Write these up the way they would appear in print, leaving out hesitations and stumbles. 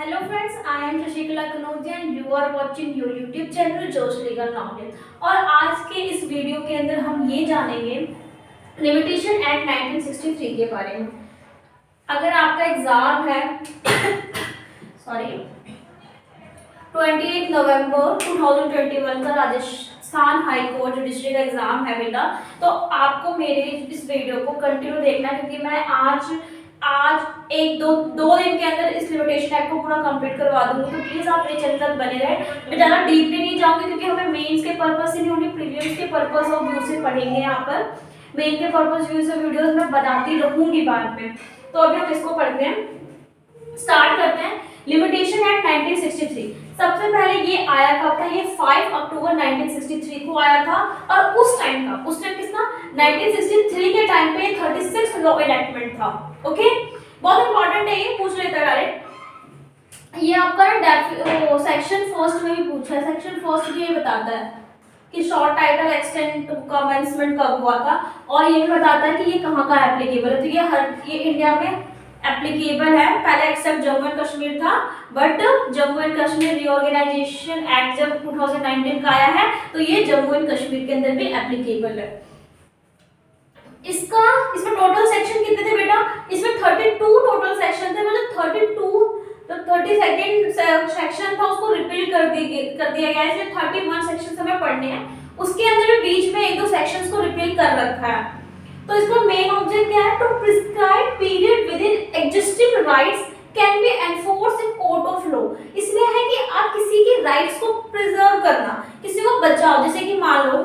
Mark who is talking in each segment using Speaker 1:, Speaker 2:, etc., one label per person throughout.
Speaker 1: Hello friends, I am Shashikala Kanodia and you are watching your YouTube channel जोश legal knowledge. और आज के इस वीडियो के अंदर हम ये जानेंगे लिमिटेशन एक्ट 1963 के बारे में। अगर आपका एग्जाम है सॉरी 28 नवंबर 2021 का राजस्थान हाई कोर्ट जुडिशरी का एग्जाम है बेटा, तो आपको मेरे इस वीडियो को कंटिन्यू देखना है क्योंकि मैं आज एक दो दिन के अंदर इस लिमिटेशन एक्ट को पूरा कंप्लीट करवा दूंगी। तो प्लीज आप मेरे चैनल तक बने रहे। मैं ज़्यादा डीपली नहीं जाऊंगी क्योंकि हमें मेंस के पर्पस से नहीं, उन्हें प्रीलिम्स के पर्पस और व्यू से पढ़ेंगे। यहाँ पर मेन के पर्पस व्यू से वीडियोस मैं बताती रहूंगी बाद में। तो अभी हम इसको पढ़ते हैं, स्टार्ट करते हैं। लिमिटेशन एक्ट 1963 सबसे पहले ये आया कब था? ये 5 अक्टूबर 1963 को आया था। और उस टाइम किसका 1963 के टाइम पे 36 लॉ एनैक्टमेंट था। ओके, बहुत इंपॉर्टेंट है, ये पूछ लेता है डायरेक्ट। ये आपका सेक्शन फर्स्ट में भी पूछा है। सेक्शन फर्स्ट ये बताता है कि शॉर्ट टाइटल एक्सटेंट कमेंसमेंट कब हुआ था, और ये भी बताता है कि ये कहाँ का एप्लीकेबल है। तो ये इंडिया में एप्लीकेबल है। पहले एक्सेप्ट जम्मू एंड कश्मीर था, but Jammu and Kashmir reorganisation act जब 2019 का आया है तो ये जम्मू एंड कश्मीर के अंदर भी एप्लीकेबल है। इसमें टोटल सेक्शन कितने थे बेटा? इसमें 32 टोटल सेक्शन थे। मतलब 32 तो 32nd सेक्शन था, उसको रिपील कर दिया गया है। इसलिए 31 सेक्शन हमें पढ़ने हैं। उसके अंदर भी बीच में एक दो सेक्शंस को रिपील कर रखा है। तो इसका मेन ऑब्जेक्ट क्या है? To prescribe period within existing rights can be enforce in court of law. इसमें है कि आप किसी की राइट्स को प्रिजर्व करना, किसी को बचाओ। जैसे कि मान लो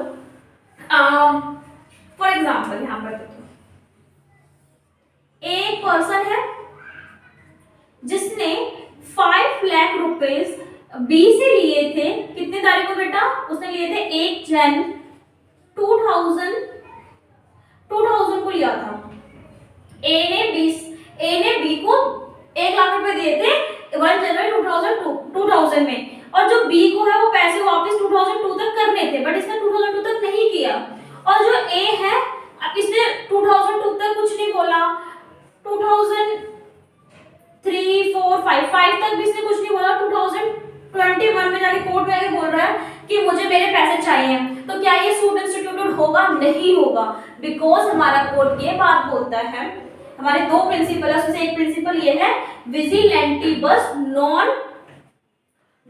Speaker 1: फॉर एग्जाम्पल यहाँ पर देखो, एक पर्सन है जिसने 5 लाख रुपीज बी से लिए थे। कितने तारीख को बेटा? उसने लिए थे 1 जन 2000 को लिया था। ए ने बी को 1 लाख रुपए दिए थे 1 जनवरी 2000 में, और जो बी को है वो पैसे वापस 2002 तक करने थे, बट इसने 2002 तक नहीं किया। और जो ए है इसने 2002 तक कुछ नहीं बोला, 2003, 4, 5 तक भी इसने कुछ नहीं बोला। 2021 में जाके कोर्ट में आके बोल रहा है कि मुझे मेरे पैसे चाहिए। तो क्या ये सूट इंस्टीट्यूटेड होगा? नहीं होगा, बिकॉज हमारा कोर्ट ये बात बोलता है, हमारे 2 प्रिंसिपल है, उसमें से एक प्रिंसिपल ये है विजिलेंटिबस नॉन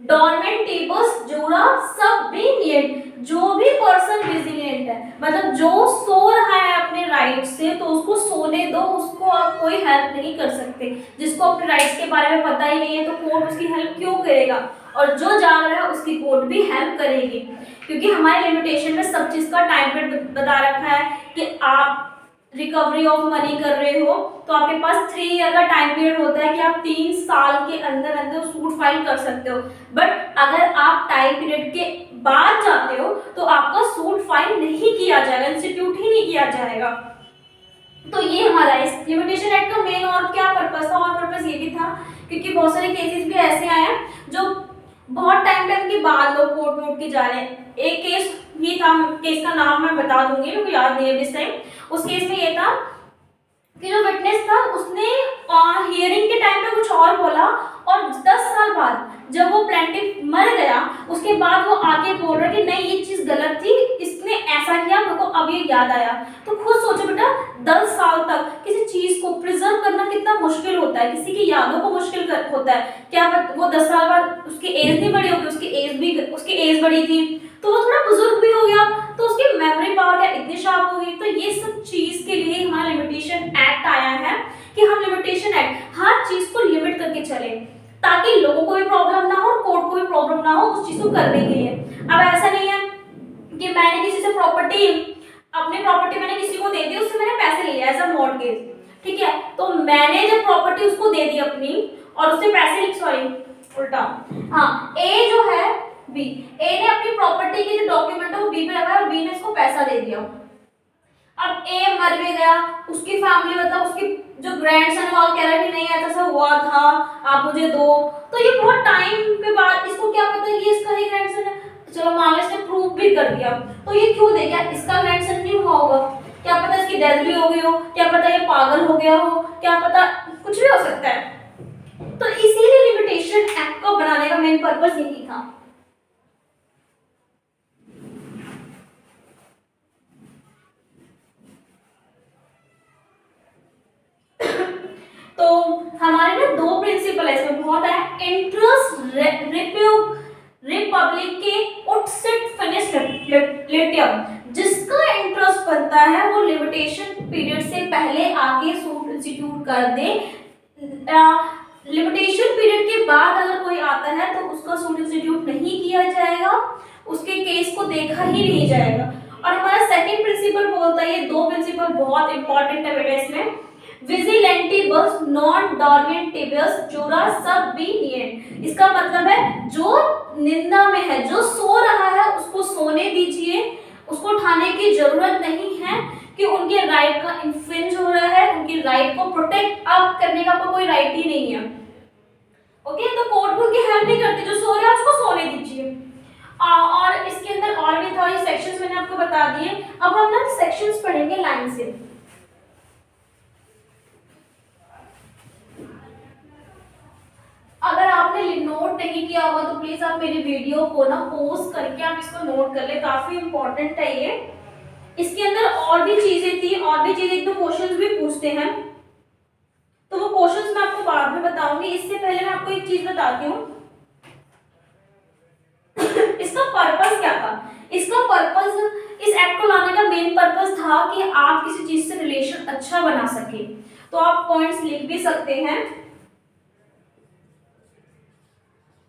Speaker 1: डॉर्मेंटिबस जुरा सबवेनिएंट। जो भी पर्सन विजिलेंट है, मतलब जो सो रहा है अपने राइट से, तो उसको सोने दो, उसको आप कोई हेल्प नहीं कर सकते। जिसको अपने राइट्स के बारे में पता ही नहीं है तो कोर्ट उसकी हेल्प क्यों करेगा? और जो जाग रहा है उसकी कोर्ट भी हेल्प करेगी, क्योंकि हमारे लिमिटेशन में सब चीज का टाइम पीरियड बता रखा है कि आप रिकवरी ऑफ मनी कर रहे हो तो आपके पास 3 ईयर का टाइम पीरियड होता है कि आप 3 साल के अंदर अंदर सूट फाइल कर सकते हो। बट अगर आप टाइम पीरियड के बाद जाते हो तो आपका सूट फाइल नहीं किया जाएगा, इंस्टीट्यूट ही नहीं किया जाएगा। तो ये हमारा इस लिमिटेशन एक्ट का मेन और क्या पर्पस था? और पर्पस ये भी था क्योंकि बहुत सारे केसेस भी ऐसे आए हैं जो बहुत टाइम के बाद लोग कोर्ट में उठ के जा रहे हैं। एक केस ही था, केस का नाम मैं बता दूंगी, मेरे को याद नहीं है इस टाइम। उस केस में ये था कि जो विटनेस था उसने हियरिंग के टाइम पे कुछ और बोला, और 10 साल बाद जब वो प्लेंटिफ मर गया उसके बाद वो आके बोल रहा है कि नहीं ये चीज गलत थी, इसने ऐसा किया, मेरे को अब ये याद आया। तो खुद सोचो बेटा, 10 साल तक किसी चीज को प्रिजर्व करना कितना मुश्किल होता है, किसी की यादों को मुश्किल होता है। क्या वो 10 साल बाद उसकी एज नहीं बड़ी होगी, उसकी एज बड़ी थी तो वो थोड़ा बुजुर्ग भी हो गया, तो उसकी मेमोरी पावर क्या इतनी शार्प होगी। तो ये सब चीज के लिए हमारा लिमिटेशन एक्ट आया है कि हम लिमिटेशन एक्ट हर चीज को लिमिट करके चले, ताकि लोगों को भी प्रॉब्लम ना हो और कोर्ट को भी प्रॉब्लम ना हो उस चीज को करने के लिए। अब ऐसा नहीं है कि मैंने किसी से अपनी प्रॉपर्टी मैंने किसी को दे दी, उससे मैंने पैसे लिए एज अ मॉर्गेज, ठीक है। तो मैंने जब प्रॉपर्टी उसको दे दी अपनी और उससे पैसे उल्टा, हाँ, ए जो है बी, ए ने अपनी प्रॉपर्टी के जो डॉक्यूमेंट है वो बी पे लगाया और बी ने इसको पैसा दे दिया। अब ए मर भी गया, उसकी फैमिली मतलब उसकी जो ग्रैंडसन है वो कह रहा है कि नहीं ऐसा हुआ था, आप मुझे दो। तो ये बहुत टाइम के बाद इसको क्या पता ये इसका ही ग्रैंडसन है, चलो मान लो इसने प्रूव भी कर दिया, तो ये क्यों दे गया? इसका ग्रैंडसन नहीं हुआ होगा, क्या पता इसकी डेथ भी हो गई हो, क्या पता ये पागल हो गया हो, क्या पता कुछ भी हो सकता है। तो इसीलिए लिमिटेशन एक्ट को बनाने का मेन पर्पस यही था। तो हमारे ना दो प्रिंसिपल है इसमें, बहुत है, इंटरेस्ट रिपब्लिक के उत्सित फिनिश लिटियम, जिसका इंटरेस्ट बनता है वो लिमिटेशन पीरियड से पहले आके सूट इंस्टीट्यूट कर दे, लिमिटेशन पीरियड के बाद अगर कोई आता है तो उसका सूट इंस्टीट्यूट नहीं किया जाएगा, उसके केस को देखा ही नहीं जाएगा। और हमारा सेकंड प्रिंसिपल बोलता है, ये दो प्रिंसिपल बहुत इंपॉर्टेंट है बेटा इसमें, विजिलेंटिबस नॉन डॉर्मेंटिबस जुरा सब बीनियंट, इसका मतलब है जो निंदा में है, जो सो रहा है उसको सोने दीजिए, उसको उठाने की जरूरत नहीं है कि उनके राइट का इन्फ्रिंज हो रहा है, उनकी राइट को प्रोटेक्ट अप करने का आपको कोई राइट ही नहीं है। ओके, तो कोर्ट भी उनकी हेल्प नहीं करती, जो सो रहा है उसको सोने दीजिए। और इसके अंदर और भी था, ये सेक्शंस मैंने आपको बता दिए। अब हम ना सेक्शंस पढ़ेंगे लाइन से। अगर आपने नोट नहीं किया होगा तो प्लीज आप मेरी वीडियो को ना पॉज करके आप इसको नोट कर ले, काफी इंपॉर्टेंट है ये। इसके अंदर और भी चीजें थी, और भी चीजें, एक दो क्वेश्चंस भी पूछते हैं, तो वो क्वेश्चंस मैं आपको बाद में बताऊंगी। इससे पहले मैं आपको एक चीज बताती हूँ इसका पर्पस क्या था। इसका पर्पस, इस एक्ट को लाने का मेन पर्पस था कि आप किसी चीज से रिलेशन अच्छा बना सके। तो आप पॉइंट्स लिख भी सकते हैं,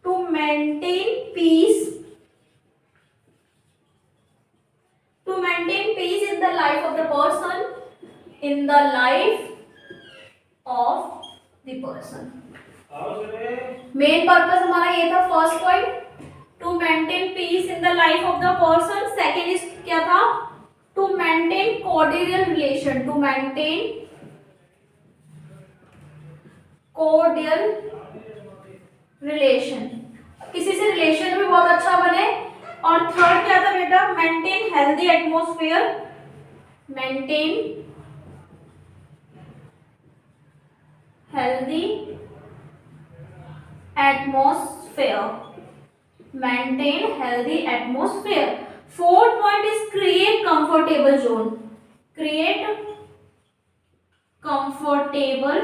Speaker 1: to maintain peace, to maintain peace in the life of the person, in the life of the person। Main purpose हमारा ये था, first point to maintain peace in the life of the person. Second is क्या था, to maintain cordial relation, to maintain cordial relation, किसी से relation भी बहुत अच्छा बने। और थर्ड क्या था बेटा, maintain healthy atmosphere, maintain healthy atmosphere, maintain healthy atmosphere. Fourth point is create comfortable zone, create comfortable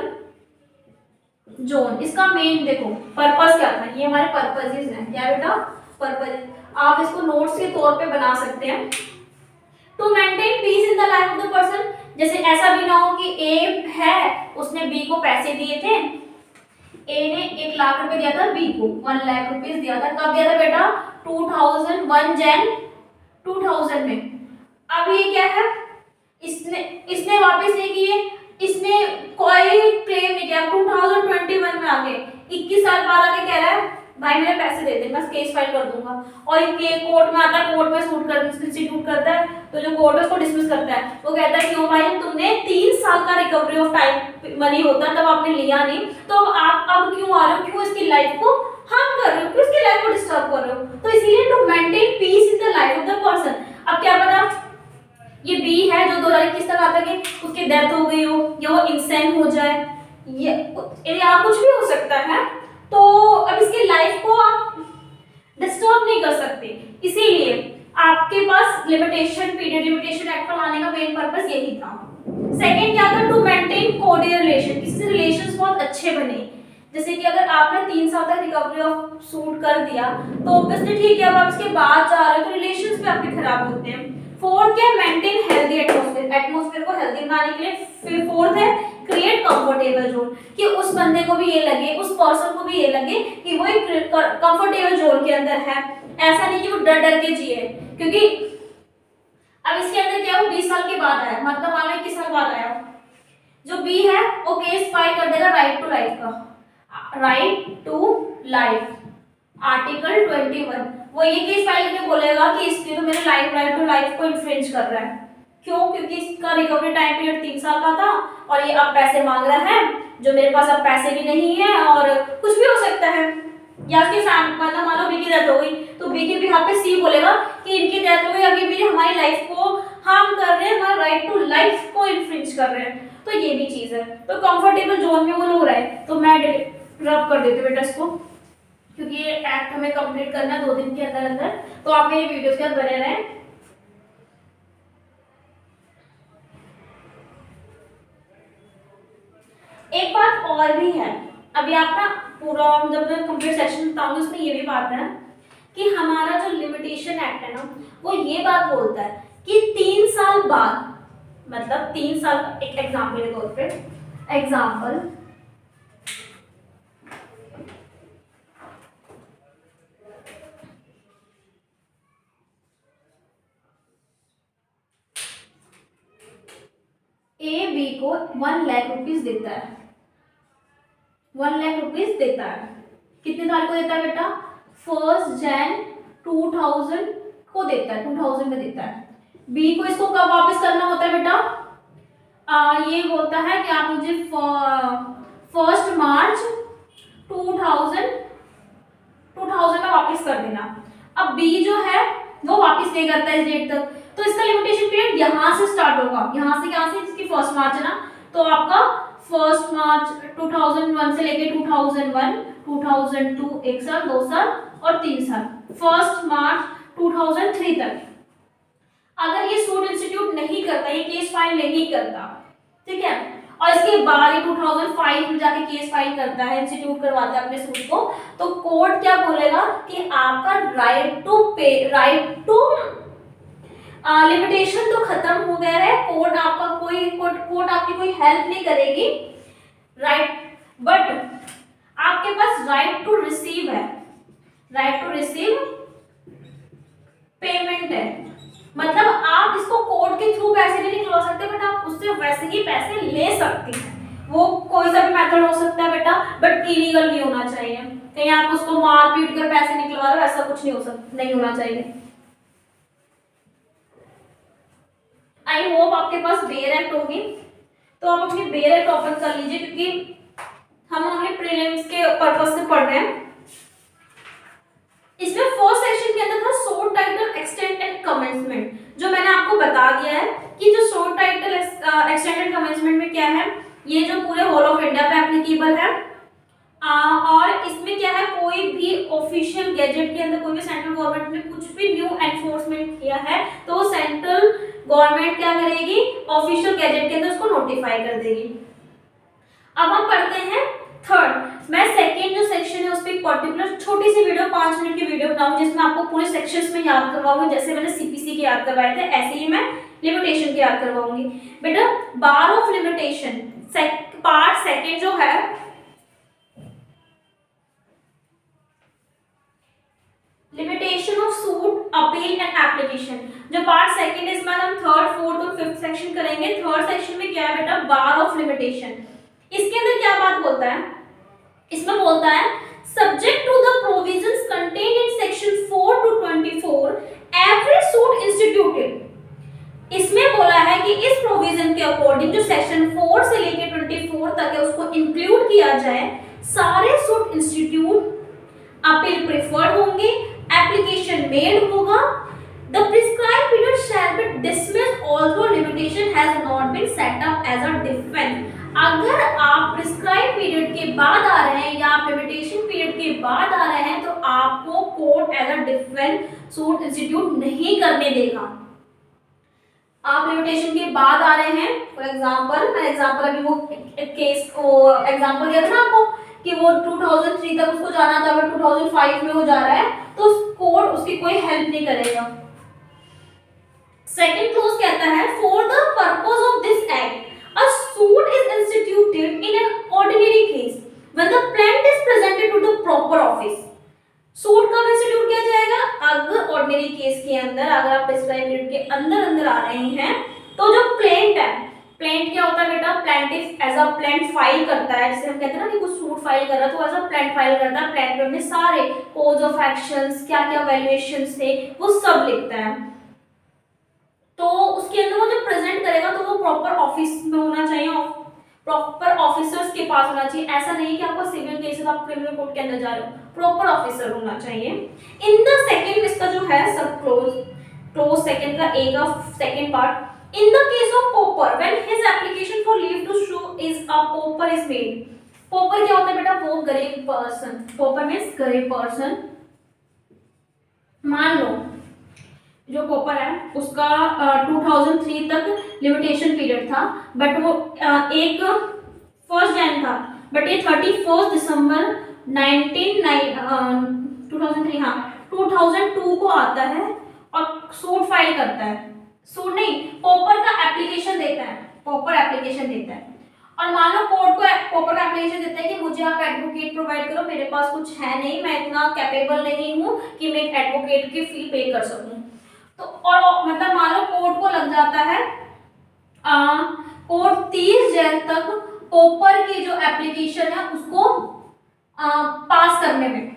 Speaker 1: zone. इसका मेन देखो पर्पस क्या था, ये हमारे पर्पसेस हैं, क्या बेटा, पर्पस। आप इसको नोट्स के तौर पे बना सकते हैं। To maintain peace in the life of the person, जैसे ऐसा भी ना हो कि ए है, उसने बी को पैसे दिए थे, ए ने 1 लाख रुपए दिया था बी को, 1 लाख रुपीस दिया था। कब दिया था बेटा, 2001 जैन 2000 में। अब ये क्या है, इसने वापस नहीं किए, इसने कोई क्लेम नहीं किया, 2021 में आके 21 साल बाद आके कह रहा है भाई मेरे पैसे दे दे, मैं केस फाइल कर दूंगा। और ये कोर्ट में आता है, कोर्ट में इंस्टीट्यूट करता है, तो जो कोर्ट है उसको डिसमिस करता है। वो कहता है क्यों भाई, तुमने 3 साल का रिकवरी ऑफ टाइम मनी होता है तब आपने लिया नहीं, तो आप अब क्यों आ रहे हो, क्यों इसकी लाइफ को हार्म कर रहे हो, क्यों इसकी लाइफ को डिस्टर्ब कर रहे हो। तो इसीलिए to maintain peace in the life of the person. अब क्या पता ये बी है जो 2021 तक आता है कि उसकी डेथ हो गई हो, या वो इंसेन हो जाए, या कुछ भी हो सकता है, तो अब इसकी लाइफ को आप डिस्टर्ब नहीं कर सकते। इसीलिए आपके पास लिमिटेशन पीरियड, लिमिटेशन एक्ट को लाने का मेन पर्पस यही था। सेकंड क्या था, टू मेंटेन कॉर्डियल रिलेशन, किसी से रिलेशंस बहुत अच्छे बने। जैसे कि अगर आपने 3 साल तक रिकवरी ऑफ सूट कर दिया तो ऑब्वियसली ठीक है, अब आप इसके बाद जा रहे हो तो रिलेशंस भी आपके खराब होते हैं। फोर्थ क्या, मेंटेन हेल्दी एटमॉस्फेयर, एटमॉस्फेयर को हेल्दी बनाने के लिए। फिर फोर्थ है क्रिएट कंफर्टेबल जोन, कि उस बंदे को भी ये लगे, उस पर्सन को भी ये लगे कि वो एक कंफर्टेबल जोन के अंदर है, ऐसा नहीं कि वो डर डर के जिए। क्योंकि अब इसके अंदर क्या, वो 20 साल के बाद आया, मतलब मान लो 21 साल बाद आया, जो बी है वो केस फाइल कर देगा राइट टू लाइफ का, राइट टू लाइफ आर्टिकल 21। वो ये केस फाइल करके बोलेगा कि इसने तो मेरे राइट टू लाइफ को इन्फ्रिंज कर रहा है। क्यों, क्योंकि इसका रिकवरी टाइम पीरियड 3 साल का था और ये अब पैसे मांग रहा है, जो मेरे पास अब पैसे भी नहीं है, और कुछ भी हो सकता है। या उसके मतलब मान लो बी की डेथ हो गई तो बी के बिहाफ पे सी बोलेगा कि इनकी डेथ हो गई, अभी भी हमारी लाइफ को हार्म कर रहे हैं, हमारा राइट टू लाइफ को इन्फ्रिंज कर रहे हैं। तो ये भी चीज है। तो कंफर्टेबल जोन में वो लोग रहे, तो मैं रब कर देते बेटा इसको, क्योंकि ये एक्ट हमें कंप्लीट करना है 2 दिन के अंदर अंदर, तो आप मेरी वीडियोस के साथ बने रहें। एक बात और भी है, अभी आप ना पूरा जब मैं कंप्लीट सेक्शन बताऊंगी उसमें ये भी बात है कि हमारा जो लिमिटेशन एक्ट है ना, वो ये बात बोलता है कि 3 साल बाद, मतलब 3 साल, एक एग्जाम्पल के तौर पे, एग्जाम्पल ए बी को 1 लाख रुपीज देता है, 1 लाख रुपीज देता है, कितने साल को देता है बेटा? 1 जनवरी 2000 को देता है, 2000 में देता है। बी को इसको कब वापस करना होता है बेटा? ये बोलता है कि आप मुझे 1 मार्च 2000 में वापस कर देना। अब बी जो है वो वापस नहीं करता है इस डेट तक, तो इसका लिमिटेशन पीरियड यहाँ से स्टार्ट होगा, यहाँ से इसकी 1 मार्च है ना, तो आपका 1 मार्च 2001 से लेके 2001, 2002 1 साल, 2 साल और 3 साल, 1 मार्च 2003 तक। अगर ये सूट इंस्टीट्यूट नहीं करता, ये केस फाइल नहीं करता, ठीक है, और इसके बाद ये 2005 में जाके केस फाइल करता है, इंस्टीट्यूट करवाता है अपने सूट को, तो कोर्ट क्या बोलेगा कि आपका राइट टू पे, राइट टू लिमिटेशन तो खत्म हो गया है, कोर्ट आपकी कोई हेल्प नहीं करेगी, राइट, बट आपके पास राइट टू रिसीव है, राइट टू रिसीव पेमेंट है, मतलब आप इसको कोर्ट के थ्रू पैसे नहीं निकलवा सकते, बट आप उससे वैसे ही पैसे ले सकते हैं, वो कोई सा भी मेथड हो सकता है बेटा, बट इलीगल नहीं होना चाहिए, कहीं आप उसको मार पीट कर पैसे निकलवा रहे हो, ऐसा कुछ नहीं होना चाहिए। आई होप आपके पास बेयर एक्ट होगी, तो आप अपनी बेयर एक्ट ओपन कर लीजिए, क्योंकि हम ओनली प्रीलिम्स के पर्पस से पढ़ रहे हैं। इसमें फर्स्ट सेक्शन के अंदर था sort title extend and commencement, जो मैंने आपको बता दिया है कि जो sort title extend and commencement में क्या है, ये जो पूरे होल ऑफ इंडिया पे एप्लीकेबल है, और इसमें क्या है, कोई भी ऑफिशियल गैजेट के अंदर कोई भी सेंट्रल गवर्नमेंट ने कुछ भी न्यू एनफोर्समेंट किया है, तो सेंट्रल गवर्नमेंट क्या करेगी, ऑफिशियल गैजेट के अंदर उसको नोटिफाई कर देगी। अब हम पढ़ते हैं थर्ड। मैं सेकेंड जो सेक्शन है उस पर एक पर्टिकुलर छोटी सी वीडियो 5 मिनट की वीडियो बनाऊंगी, जिसमें आपको पूरे सेक्शंस में याद करवाऊंगी, जैसे मैंने सीपीसी के याद करवाए थे, ऐसे ही मैं लिमिटेशन के याद करवाऊंगी। बेटा बार ऑफ लिमिटेशन पार्ट सेकेंड जो है, limitation of suit appeal and application, जो पार्ट सेकंड है, इसमें हम थर्ड, फोर्थ और फिफ्थ सेक्शन करेंगे। थर्ड सेक्शन में क्या है बेटा, बार ऑफ लिमिटेशन। इसके अंदर क्या बात बोलता है, इसमें बोलता है subject to the provisions contained in section 4 to 24 every suit instituted. इसमें बोला है कि इस प्रोविजन के अकॉर्डिंग जो सेक्शन 4 से लेके 24 तक है उसको इंक्लूड किया जाए, सारे सूट इंस्टीट्यूट अपील प्रेफर्ड होंगे, एप्लीकेशन मेड होगा, the prescribed period shall be dismissed although limitation has not been set up as a defense। अगर आप प्रिस्क्राइब पीरियड के बाद आ रहे हैं या आप लिमिटेशन पीरियड के बाद आ रहे हैं, तो आपको court as a defence suit institute नहीं करने देगा। आप लिमिटेशन के बाद आ रहे हैं, फॉर एग्जांपल मैं एग्जांपल अभी वो एक केस को एग्जांपल दिया था ना आपको कि वो 2003 तक उसको जाना था, बट 2005 में वो जा रहा है, तो कोर्ट उसकी कोई हेल्प नहीं करेगा। सेकंड क्लॉज कहता है for the purpose of this act a suit is instituted in an ordinary case when the plaintiff is presented to the proper office। Suit कब इंस्टीट्यूट किया जाएगा, अगर ऑर्डिनरी केस के अंदर, अगर आप प्रिस्क्राइब पीरियड के अंदर अंदर आ रहे हैं, तो जो प्लेंट है, प्लेंट क्या होता है बेटा, plaintiff as a plaint file करता है, जैसे हम कहते हैं ना कि कुछ सूट फाइल कर रहा है तो एज अ प्लेंट फाइल करता है, प्लेंट में अपने सारे कोज ऑफ एक्शंस, क्या क्या वैल्यूएशंस थे वो सब लिखता है। तो उसके अंदर वो जो प्रेजेंट करेगा तो वो प्रॉपर ऑफिस में होना चाहिए, प्रॉपर ऑफिसर्स के पास होना चाहिए। ऐसा नहीं कि आपको सिविल केस आप क्रिमिनल कोर्ट के अंदर जा रहे हो, प्रॉपर ऑफिसर होना चाहिए। इन द सेकंड इसका जो है सब क्लोज सेकंड का ए का second part, in the case of pauper when his application for leave to sue is a pauper is made, pauper क्या होता है बेटा, वो गरीब पर्सन, पॉपर मीन्स गरीब पर्सन। मान लो जो पॉपर है उसका 2003 तक लिमिटेशन पीरियड था, बट वो एक 1 जैन था, बट ये 31 दिसंबर 2003 हाँ 2002 को आता है और सूट फाइल करता है। सूट नहीं, पॉपर का एप्लीकेशन देता है, पॉपर एप्लीकेशन देता है। और मान लो कोर्ट को पॉपर का एप्लीकेशन देता है कि मुझे आप एडवोकेट प्रोवाइड करो, मेरे पास कुछ है नहीं, मैं इतना कैपेबल नहीं हूँ कि मैं एक एडवोकेट की फी पे कर सकूं। तो और मतलब मान लो कोर्ट को लग जाता है कोर्ट 30 जैन तक पॉपर की जो एप्लीकेशन है उसको पास करने में,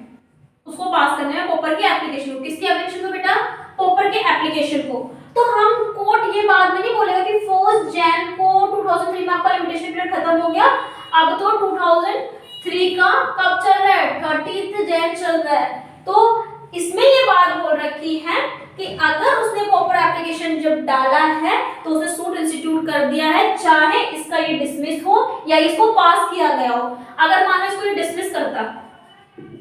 Speaker 1: पॉपर की एप्लीकेशन को, किसकी एप्लीकेशन को बेटा, पॉपर के एप्लीकेशन को। तो हम कोर्ट ये बाद में नहीं बोलेगा कि 1 जैन को 2003 में आपका लिमिटेशन पीरियड खत्म हो गया, अब तो 2003 का कब चल रहा है, 30 जैन चल रहा है। तो इसमें ये बात बोल रखी है कि अगर उसने पॉपर एप्लीकेशन जब डाला है तो उसने सूट इंस्टीट्यूट कर दिया है, चाहे इसका ये डिसमिस हो या इसको पास किया गया हो। अगर मान लो इसको ये डिसमिस करता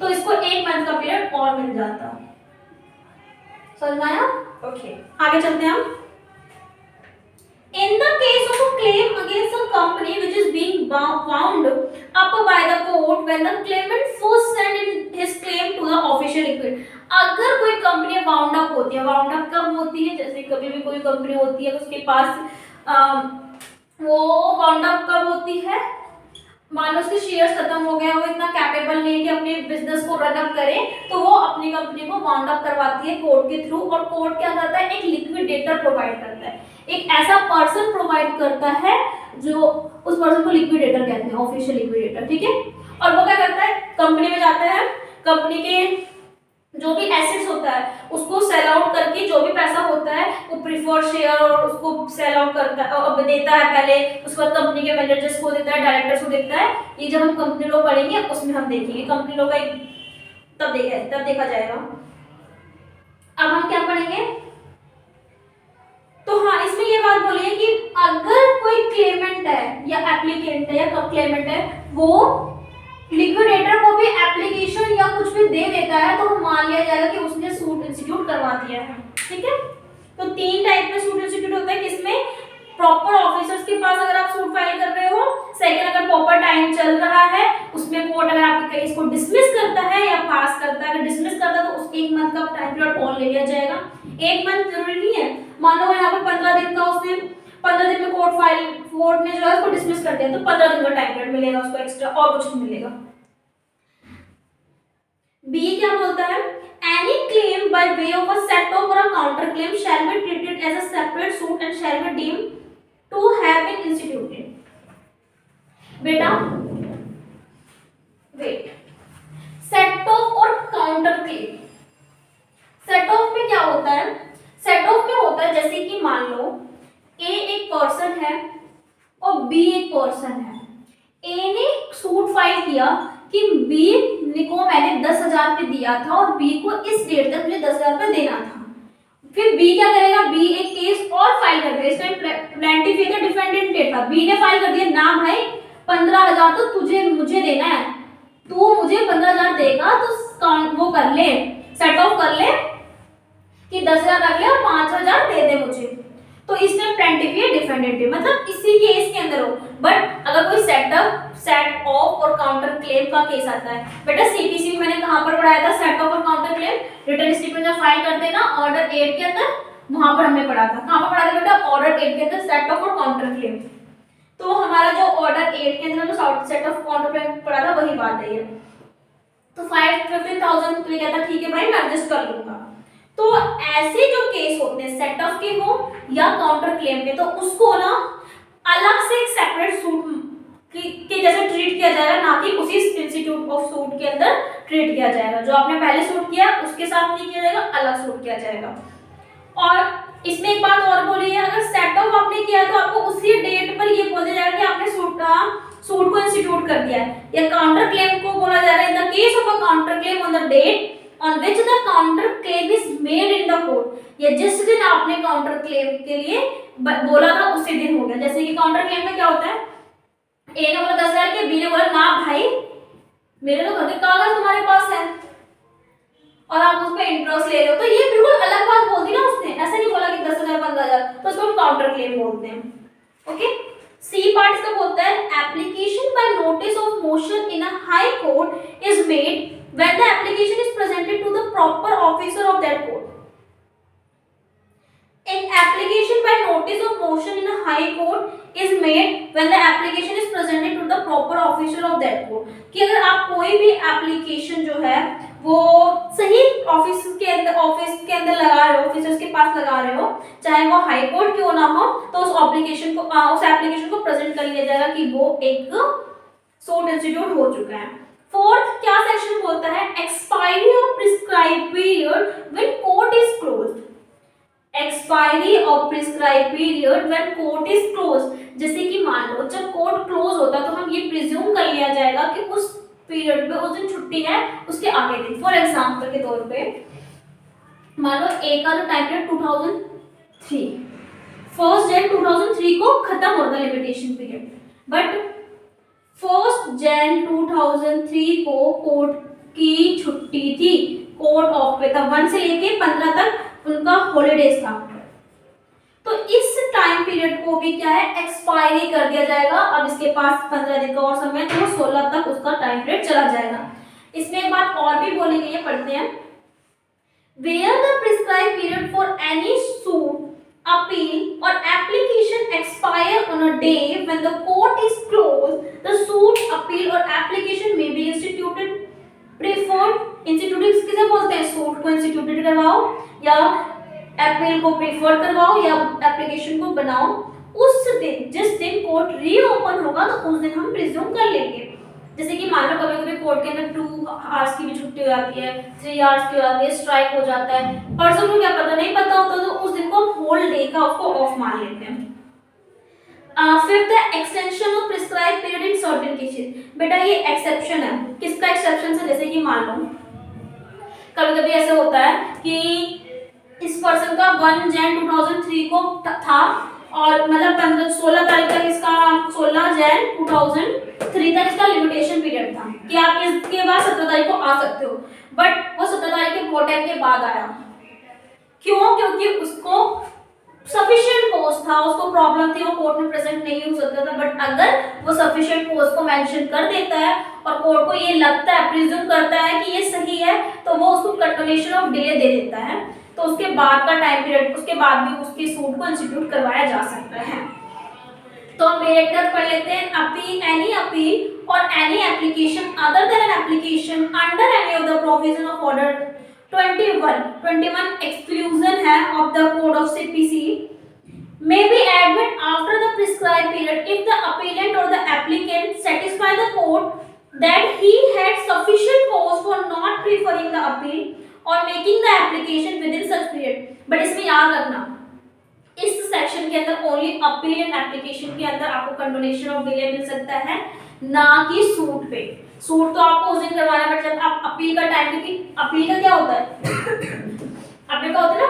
Speaker 1: तो इसको 1 मंथ का पीरियड और मिल जाता। समझ में आया? ओके, आगे चलते हैं हम। In the case of a claim against a company which is being wound up by the court when the claimant first sent in his claim to the official equity, अगर कोई कंपनी वाउंड अप होती है, wound up कब होती है, जैसे कभी भी कोई कंपनी होती है उसके पास वो वाउंड अप कब होती है, मान लो उसके शेयर्स खत्म हो गए, वो इतना कैपेबल नहीं है कि अपने बिजनेस को रन अप करे, तो वो अपनी कंपनी को वाउंड अप करवाती है कोर्ट के थ्रू। और कोर्ट क्या करता है, एक लिक्विडेटर प्रोवाइड करता है, एक ऐसा पर्सन प्रोवाइड करता है जो उस पर्सन को लिक्विडेटर कहते हैं, ऑफिशियल लिक्विडेटर, ठीक है। और वो क्या करता है, कंपनी में जाता है, कंपनी के जो भी एसेट्स होता है उसको सेल आउट करके जो भी पैसा होता है वो प्रीफर्ड शेयर और उसको सेल आउट करता है, अब देता है पहले, उसके बाद कंपनी के मैनेजर्स को देता है, डायरेक्टर्स को देता है। ये जब हम कंपनी लॉ पढ़ेंगे उसमें हम देखेंगे कंपनी लॉ का तब देखा जाएगा। अब हम क्या पढ़ेंगे, तो हाँ इसमें ये बात बोली है कि अगर कोई क्लेमेंट है या एप्लीकेंट है या क्लेमेंट है वो लिक्विडेटर को भी एप्लीकेशन या कुछ भी दे देता है तो मान लिया जाएगा कि उसने सूट इंस्टीट्यूट करवा दिया है, ठीक है। तो 3 टाइप में सूट इंस्टीट्यूट होता है, किसमें, प्रॉपर ऑफिसर्स के पास अगर आप सूट फाइल कर रहे हो, सेकंड अगर प्रॉपर टाइम चल रहा है उसमें कोर्ट अगर आपके केस को डिसमिस करता है या पास करता है, अगर डिसमिस करता है तो उस 1 मंथ का टाइम पीरियड और ले लिया जाएगा। 1 मंथ जरूरी नहीं है, मान लो यहाँ पर 15 दिन का उसने 15 दिन में कोर्ट ने जो है उसको डिसमिस कर दिया तो 15 दिन का टाइम पीरियड मिलेगा उसको एक्स्ट्रा, और कुछ नहीं मिलेगा। बी क्या बोलता है, any claim by way of a set off or a counter claim shall be treated as a separate suit and shall be deemed to have been instituted. बेटा वेट, सेट ऑफ और counter claim, set off में क्या होता है, set off में होता है जैसे कि मान लो ए एक पर्सन है और बी एक पर्सन है। ए ने सूट फाइल किया कि बी को मैंने 10,000 रुपये दिया था और बी को इस डेट तक मुझे 10,000 रुपये देना था। फिर बी क्या करेगा, बी एक केस और फाइल कर देगा, इसमें प्लेंटिफ था, डिफेंडेंट डेट था, बी ने फाइल कर दिया ना भाई 15,000 तो मुझे देना है, तू मुझे 15,000 देगा, तो वो कर ले, सेट ऑफ कर ले कि 10,000 रख ले और 5,000 दे दे मुझे। तो इसमें प्लेंटिफ है, डिफेंडेंट है, मतलब इसी केस के अंदर हो। बट अगर कोई सेट ऑफ और काउंटर क्लेम का केस आता है, बेटा सीपीसी में मैंने कहां पर पढ़ाया था, सेट ऑफ और काउंटर क्लेम, रिटर्न स्टेटमेंट जब फाइल करते हैं ना ऑर्डर 8 के अंदर, वहां पर हमने पढ़ा था। कहां पर पढ़ा था बेटा, ऑर्डर 8 के अंदर सेट ऑफ और काउंटर क्लेम। तो हमारा जो ऑर्डर 8 के अंदर जो सेट ऑफ काउंटर क्लेम पढ़ा था वही बात है। तो 15,000 तो ये कहता ठीक है भाई मैं एडजस्ट कर लूंगा। तो ऐसे जो केस होते हैं सेट ऑफ के हो या काउंटर क्लेम के, तो उसको ना अलग से एक सेपरेट सूट के जैसे ट्रीट किया जाएगा, ना कि उसी इंस्टीट्यूट ऑफ सूट के अंदर ट्रीट किया जाएगा। जो आपने पहले सूट किया उसके साथ नहीं किया जाएगा, अलग सूट किया जाएगा। और इसमें एक बात और बोली है, अगर सेट ऑफ आपने किया तो आपको उसी डेट पर ये बोल दिया जाएगा कि आपने सूट को इंस्टीट्यूट कर दिया है। या काउंटर क्लेम को बोला जा रहा है, in the case of a counter claim on the date on which the counter claim is made in the court, या जिस दिन आपने काउंटर क्लेम के लिए बोला था उसी दिन हो गया। जैसे कि काउंटर क्लेम में क्या होता है, ए ने बोला 10,000 के, बी ने बोला ना भाई मेरे तो घर के कागज तुम्हारे पास है और आप उस पर इंटरेस्ट ले रहे हो, तो ये बिल्कुल अलग बात बोल दी ना उसने, ऐसे नहीं बोला कि 10,000 15,000, तो उसको हम काउंटर क्लेम बोलते हैं। ओके, सी पार्ट इसका बोलता है application by notice of motion in a high court is made when the application is presented to the proper officer of that court. एक application by notice of motion in a high court is made when the application is presented to the proper officer of that court, कि अगर आप कोई भी application जो है वो सही ऑफिस के अंदर लगा रहे हो, ऑफिसर्स के पास लगा रहे हो, चाहे वो हाई कोर्ट क्यों ना हो, तो उस एप्लीकेशन को प्रेजेंट कर लिया जाएगा कि वो एक सूट इंस्टीट्यूट हो चुका है। फोर्थ क्या सेक्शन बोलता है, expiry of prescribed period when court is closed. Expiry of prescribed period when court is closed, जैसे कि मान लो जब कोर्ट क्लोज होता है तो हम ये प्रिज्यूम कर लिया जाएगा कि उस पीरियड पे उस दिन छुट्टी है, उसके आगे दिन। फॉर एग्जांपल के तौर पे मान लो एक का जो टाइम पीरियड 2003, 1 जनवरी 2003 को खत्म हो रहा लिमिटेशन पीरियड, बट 1 जनवरी 2003 को कोर्ट की छुट्टी थी, कोर्ट ऑफ पे था, 1 से लेके 15 तक उनका हॉलीडेज था, तो इस टाइम पीरियड को भी क्या है, एक्सपायरी कर दिया जाएगा। अब इसके पास 15 दिन का और समय, तो 16 तक उसका टाइम पीरियड चला जाएगा। इसमें एक बात और भी बोलेंगे, ये पढ़ते हैं, where the prescribed period for any suit, appeal or application expire on a day when the court is closed, the suit, appeal or application may be instituted preferred. Instituted किसे बोलते हैं, सूट को इंस्टीट्यूटेड करवाओ या appeal को prefer करवाओ या application को बनाओ उस दिन, जिस दिन कोर्ट रीओपन होगा तो उस दिन हम प्रिज्यूम कर लेंगे। जैसे कि मान लो कभी कभी कोर्ट के अंदर 2 आवर्स की भी छुट्टी हो जाती है, 3 आवर्स की हो जाती है, स्ट्राइक हो जाता है, पर्सन को क्या पता नहीं पता होता, तो उस दिन को होल डे का उसको ऑफ मान लेते हैं। फिफ्थ है extension of prescribed period in certain cases. बेटा ये एक्सेप्शन है, किसका एक्सेप्शन है, जैसे कि मान लो कभी कभी ऐसे होता है कि इस पर्सन का 1 जनवरी 2003 को था और मतलब 16 तारीख तक इसका 16 जनवरी 2003 तक इसका लिमिटेशन पीरियड था कि आप इसके बाद 17 तारीख को आ सकते हो, बट वो 17 तारीख के बहुत टाइम के बाद आया। क्यों? क्योंकि उसको सफिशिएंट कोज था, उसको प्रॉब्लम थी, वो कोर्ट में प्रेजेंट नहीं हो सकता था। बट अगर वो सफिशिएंट कोज को मेंशन कर देता है और कोर्ट को ये लगता है, प्रिज्यूम करता है कि ये सही है, तो वो उसको कंटिन्यूएशन ऑफ डिले दे देता है, तो उसके बाद का टाइम पीरियड, उसके बाद भी उसके सूट को इंस्टीट्यूट करवाया जा सकता है। तो हम डायरेक्टर पढ़ लेते हैं, अपील और any application other than an application under any of the provision of order 21 exclusion है of the code of CPC may be admitted after the prescribed period if the appellant or the applicant satisfy the court that he had sufficient cause for not preferring the appeal or making the application within such period। but इसमें याद रखना, इस section के अंदर only appeal and application के अंदर आपको condonation of delay मिल सकता है, ना कि सूट पे। सूट तो आपको उस दिन करवाना है, बट जब आप अपील का टाइम, क्योंकि अपील का क्या होता है अपील का होता है ना,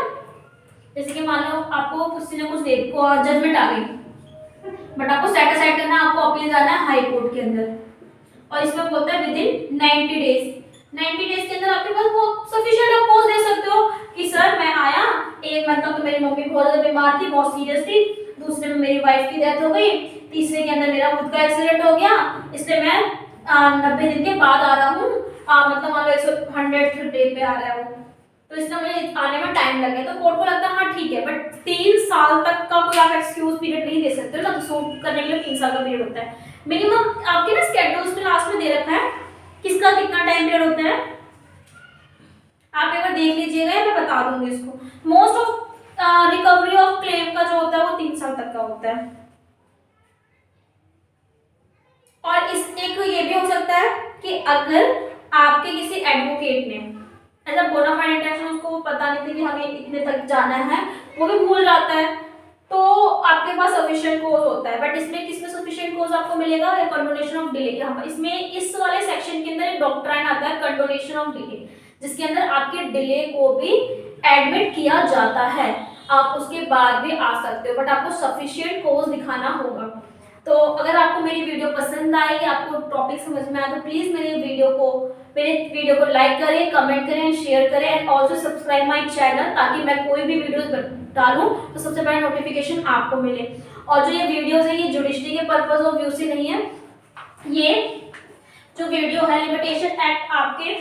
Speaker 1: जैसे कि मान लो आपको किसी ने कुछ जजमेंट आ गई, बट आपको सेट असाइड करना है, आपको अपील जाना है हाई कोर्ट के अंदर, और इसमें बोलता है विद इन 90 डेज। 90 डेज के अंदर आपके पास वो सफिशिएंट आप पोज दे सकते हो कि सर मैं आया, एक मंथ तक तो मेरी मम्मी बहुत ज्यादा बीमार थी, बहुत सीरियस थी, दूसरे में मेरी वाइफ की डेथ हो गई, तीसरे के अंदर मेरा खुद का एक्सीडेंट हो गया, इसलिए मैं 90 दिन के बाद आ रहा हूँ, मतलब मान लो 100 डे पे आ रहा है वो, तो इसलिए मुझे आने में टाइम लगे। तो कोर्ट को लगता है हाँ ठीक है, बट 3 साल तक का कोई आप एक्सक्यूज पीरियड नहीं दे सकते हो ना, सूट करने के लिए 3 साल का पीरियड होता है मिनिमम। आपके ना स्केड्यूल्स में लास्ट में दे रखा है किसका कितना टाइम पीरियड होता है, आप एक बार देख लीजिएगा, मैं बता दूंगी इसको। Most of recovery of claim का जो होता है वो 3 साल तक का होता है। और इस एक ये भी हो सकता है कि अगर आपके किसी एडवोकेट ने ऐसा बोनाफाइड इंटेंशन, उसको पता नहीं था कि हमें इतने तक जाना है, वो भी भूल जाता है, तो आपके पास सफिशिएंट कोज होता है। बट इसमें किसमें सफिशिएंट कोज आपको मिलेगा, या कंडोनेशन ऑफ डिले। यहाँ पर इसमें इस वाले सेक्शन के अंदर एक डॉक्ट्राइन आता है कंडोनेशन ऑफ डिले, जिसके अंदर आपके डिले को भी एडमिट किया जाता है, आप उसके बाद भी आ सकते हो, बट आपको सफिशिएंट कोज दिखाना होगा। तो अगर आपको मेरी वीडियो पसंद आई, आपको टॉपिक समझ में आया, तो प्लीज़ मेरे वीडियो को लाइक करें, कमेंट करें, शेयर करें and also subscribe my channel, ताकि मैं कोई भी वीडियोस डालूं तो सबसे पहले नोटिफिकेशन आपको मिले। और जो ये वीडियोस है ये जुडिशरी के पर्पज ऑफ व्यू से नहीं है। ये जो वीडियो है लिमिटेशन एक्ट आपके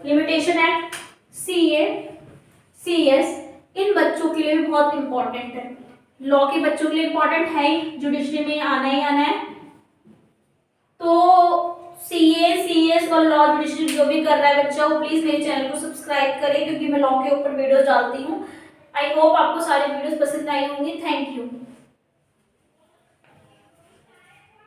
Speaker 1: लिमिटेशन एक्ट सीए सीएस इन बच्चों के लिए भी बहुत इंपॉर्टेंट है। लॉ के बच्चों के लिए इंपॉर्टेंट है ही, जुडिशरी में आना ही आना है। तो सीए सीएस और लॉ जुडिशरी जो भी कर रहा है बच्चा, वो प्लीज मेरे चैनल को सब्सक्राइब करें, क्योंकि मैं लॉ के ऊपर वीडियोस डालती हूँ। आई होप आपको सारे वीडियोस पसंद आई होंगी। Thank you.